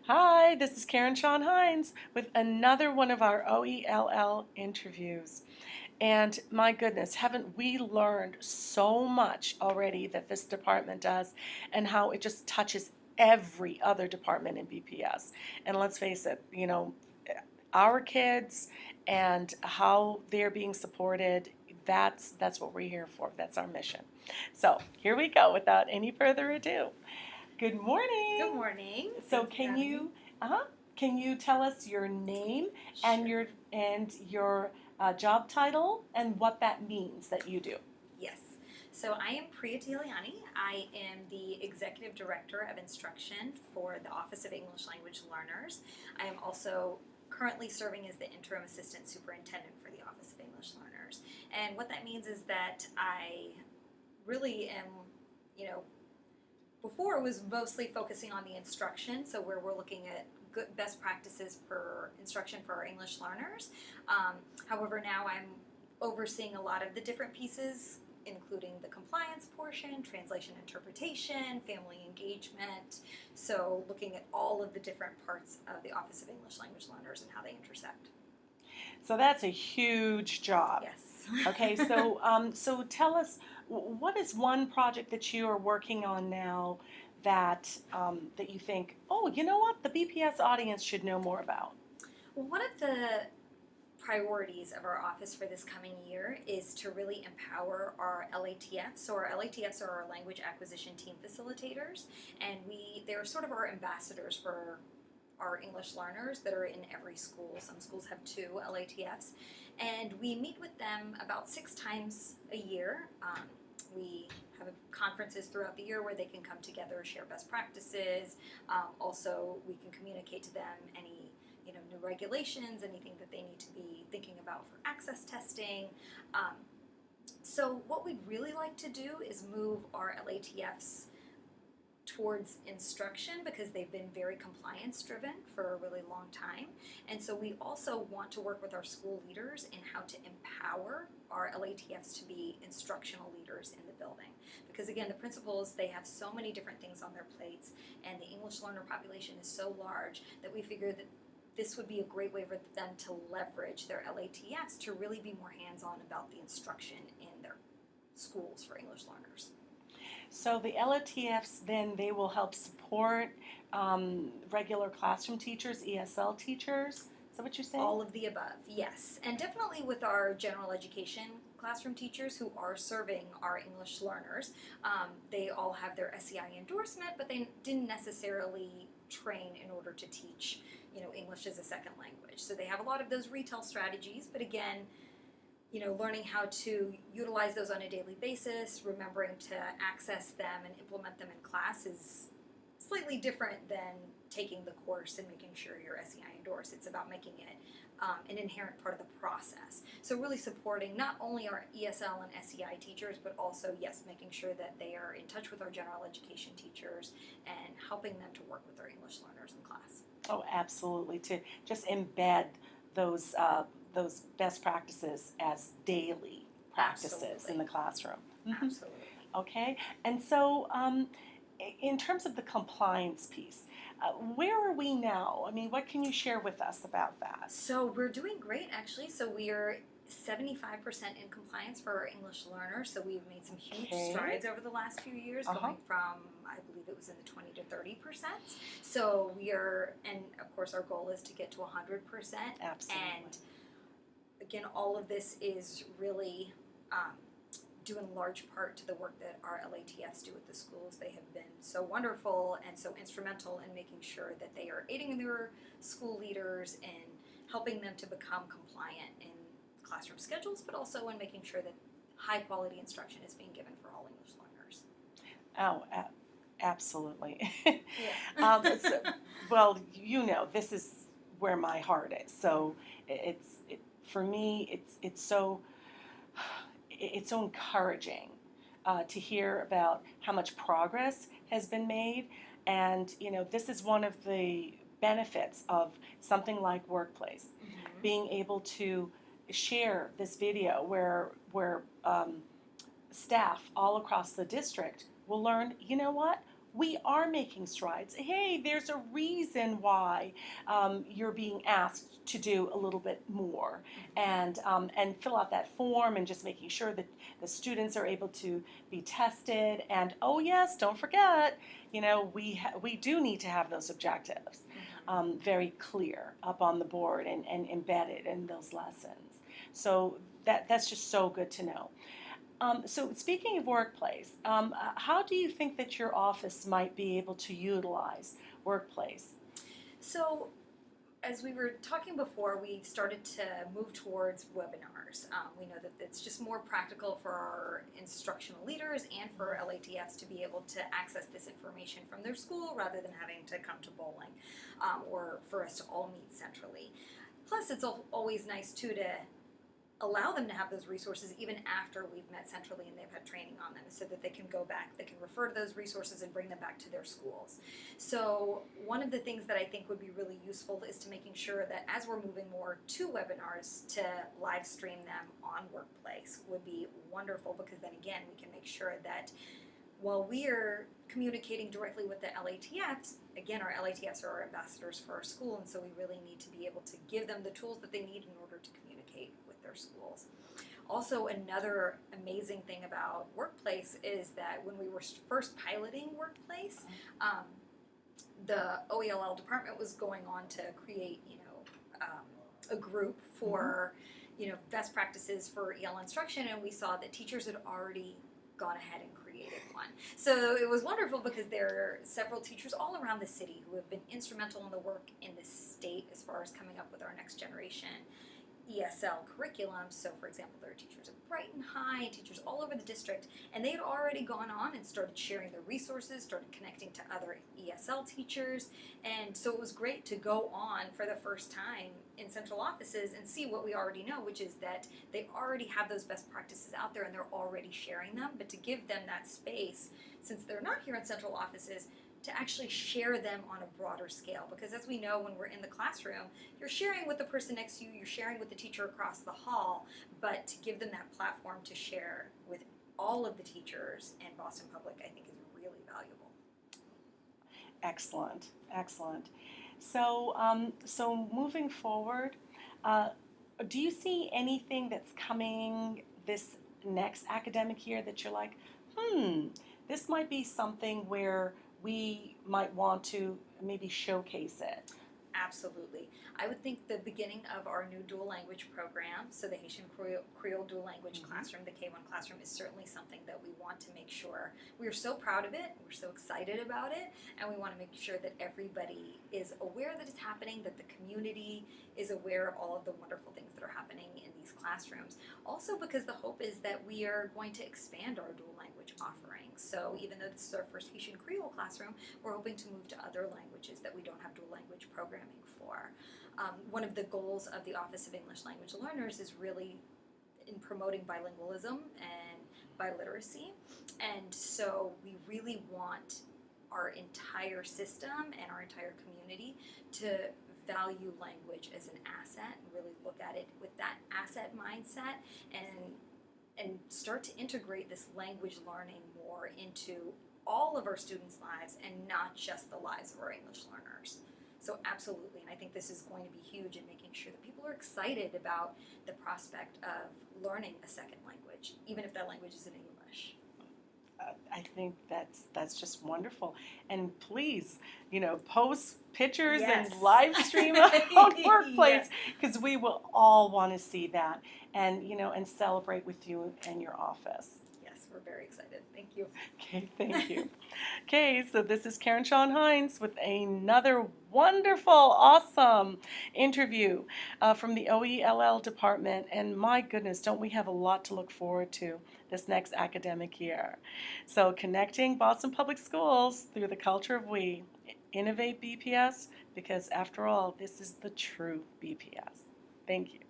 Hi, this is Karene-Sean with another one of our OELL interviews. And my goodness, haven't we learned so much already that this department does and how it just touches every other department in BPS. And let's face it, our kids and how they're being supported, that's what we're here for. That's our mission. So here we go without any further ado. Good morning. Good morning. So Thank you for having me. can you tell us your name and Sure. your job title and what that means that you do? Yes. So I am Priya Tahiliani. I am the Executive Director of Instruction for the Office of English Language Learners. I am also currently serving as the Interim Assistant Superintendent for the Office of English Learners. And what that means is that I really am, you know, before it was mostly focusing on the instruction, so where we're looking at good best practices for instruction for our English learners. However, now I'm overseeing a lot of the different pieces, including the compliance portion, translation interpretation, family engagement. So looking at all of the different parts of the Office of English Language Learners and how they intersect. So that's a huge job. Yes. Okay, so tell us, what is one project that you are working on now that you think, oh, you know what, the BPS audience should know more about? Well, one of the priorities of our office for this coming year is to really empower our LATFs. So our LATFs are our language acquisition team facilitators, and they're sort of our ambassadors for our English learners that are in every school. Some schools have 2 LATFs, and we meet with them about 6 times a year. We have conferences throughout the year where they can come together, share best practices. Also, we can communicate to them any new regulations, anything that they need to be thinking about for access testing. So what we'd really like to do is move our LATFs towards instruction because they've been very compliance driven for a really long time. And so we also want to work with our school leaders in how to empower our LATFs to be instructional leaders in the building. Because again, the principals, they have so many different things on their plates, and the English learner population is so large that we figure that this would be a great way for them to leverage their LATFs to really be more hands-on about the instruction in their schools for English learners. So the LATFs then they will help support regular classroom teachers, ESL teachers. Is that what you're saying? All of the above, yes. And definitely with our general education classroom teachers who are serving our English learners, they all have their SEI endorsement, but they didn't necessarily train in order to teach English as a second language. So they have a lot of those retail strategies, but again, learning how to utilize those on a daily basis, remembering to access them and implement them in class is slightly different than taking the course and making sure you're SEI endorsed. It's about making it an inherent part of the process. So really supporting not only our ESL and SEI teachers, but also, yes, making sure that they are in touch with our general education teachers and helping them to work with our English learners in class. Oh, absolutely. To just embed those best practices as daily practices Absolutely. in the classroom. Mm-hmm. Absolutely. Okay, and so in terms of the compliance piece, where are we now? I mean, what can you share with us about that? So we're doing great, actually. So we are 75% in compliance for our English learners. So we've made some huge strides over the last few years, going from, I believe it was in the 20 to 30%. So we are, and of course our goal is to get to 100%. Absolutely. And again, all of this is really due in large part to the work that our LATFs do at the schools. They have been so wonderful and so instrumental in making sure that they are aiding their school leaders and helping them to become compliant in classroom schedules, but also in making sure that high quality instruction is being given for all English learners. Oh, absolutely. Yeah. Well, this is where my heart is. So for me, it's so encouraging to hear about how much progress has been made, and this is one of the benefits of something like Workplace, being able to share this video where staff all across the district will learn, you know what, we are making strides. Hey, there's a reason why you're being asked to do a little bit more, and fill out that form, and just making sure that the students are able to be tested. And oh yes, don't forget, we do need to have those objectives very clear up on the board and embedded in those lessons. So that's just so good to know. So speaking of workplace, how do you think that your office might be able to utilize workplace? So, as we were talking before, we've started to move towards webinars. We know that it's just more practical for our instructional leaders and for LATFs to be able to access this information from their school rather than having to come to bowling, or for us to all meet centrally. Plus, it's always nice too to allow them to have those resources even after we've met centrally and they've had training on them, so that they can go back, they can refer to those resources and bring them back to their schools. So one of the things that I think would be really useful is to making sure that as we're moving more to webinars, to live stream them on Workplace would be wonderful, because then again we can make sure that while we are communicating directly with the LATFs, again, our LATFs are our ambassadors for our school, and so we really need to be able to give them the tools that they need in order to communicate with their schools. Also, another amazing thing about Workplace is that when we were first piloting Workplace, the OELL department was going on to create, a group for, best practices for EL instruction, and we saw that teachers had already gone ahead and created one. So it was wonderful, because there are several teachers all around the city who have been instrumental in the work in this state as far as coming up with our next generation ESL curriculum. So for example, there are teachers at Brighton High, teachers all over the district, and they had already gone on and started sharing their resources, started connecting to other ESL teachers, and so it was great to go on for the first time in central offices and see what we already know, which is that they already have those best practices out there and they're already sharing them, but to give them that space, since they're not here in central offices, to actually share them on a broader scale. Because as we know, when we're in the classroom, you're sharing with the person next to you, you're sharing with the teacher across the hall, but to give them that platform to share with all of the teachers in Boston Public, I think is really valuable. Excellent, excellent. So, so moving forward, do you see anything that's coming this next academic year that you're like, this might be something where we might want to maybe showcase it? Absolutely. I would think the beginning of our new dual language program, so the Haitian Creole dual language classroom, the K1 classroom, is certainly something that we want to make sure. We are so proud of it, we're so excited about it, and we want to make sure that everybody is aware that it's happening, that the community is aware of all of the wonderful things that are happening in these classrooms. Also, because the hope is that we are going to expand our dual language offerings. So even though this is our first Haitian Creole classroom, we're hoping to move to other languages that we don't have dual language programming for. One of the goals of the Office of English Language Learners is really in promoting bilingualism and biliteracy, and so we really want our entire system and our entire community to value language as an asset and really look at it with that asset mindset, and start to integrate this language learning more into all of our students' lives and not just the lives of our English learners. So absolutely, and I think this is going to be huge in making sure that people are excited about the prospect of learning a second language, even if that language is in English. I think that's just wonderful. And please, post pictures and live stream on Workplace, because we will all want to see that, and and celebrate with you and your office. Yes, we're very excited. Thank you. Okay, thank you. Okay, so this is Karene-Sean Hines with another wonderful, awesome interview from the OELL department. And my goodness, don't we have a lot to look forward to this next academic year. So connecting Boston Public Schools through the culture of we. Innovate BPS, because after all, this is the true BPS. Thank you.